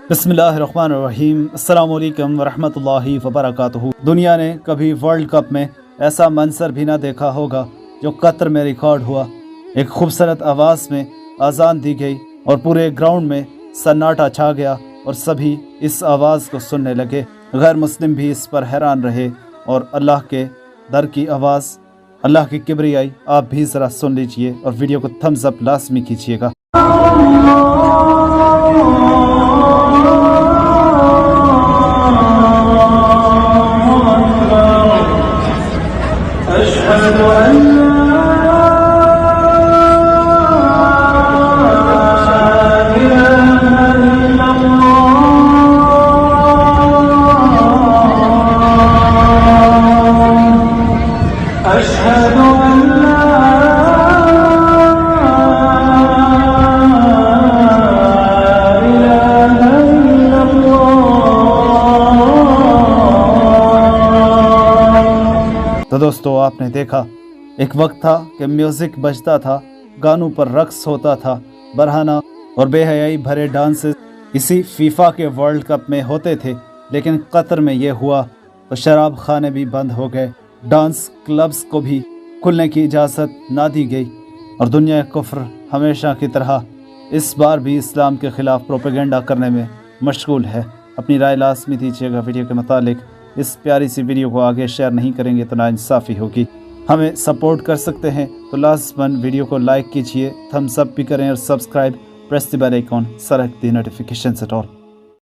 बिस्मिल्लाहिर्रहमानिर्रहीम। अस्सलाम वालेकुम वरहमतुल्लाहि वबरकातुहू। दुनिया ने कभी वर्ल्ड कप में ऐसा मंजर भी ना देखा होगा जो कतर में रिकॉर्ड हुआ। एक खूबसूरत आवाज़ में अजान दी गई और पूरे ग्राउंड में सन्नाटा छा गया और सभी इस आवाज़ को सुनने लगे। गैर मुस्लिम भी इस पर हैरान रहे और अल्लाह के दर की आवाज़, अल्लाह की किबरियाई आप भी ज़रा सुन लीजिए और वीडियो को थम्स अप लाजमी कीजिएगा। तो दोस्तों, आपने देखा एक वक्त था कि म्यूज़िक बजता था, गानों पर रक्स होता था, बरहाना और बेहयाई भरे डांसेस इसी फीफा के वर्ल्ड कप में होते थे। लेकिन कतर में ये हुआ तो शराब खाने भी बंद हो गए, डांस क्लब्स को भी खुलने की इजाज़त ना दी गई और दुनिया कुफ्र हमेशा की तरह इस बार भी इस्लाम के ख़िलाफ़ प्रोपेगेंडा करने में मशगूल है। अपनी राय लाज़मी दीजिएगा वीडियो के मुतालिक। इस प्यारी सी वीडियो को आगे शेयर नहीं करेंगे तो नाइंसाफ़ी होगी। हमें सपोर्ट कर सकते हैं तो लाज़मन वीडियो को लाइक कीजिए, थम्स अप भी करें और subscribe, press the bell icon, select the notifications at all.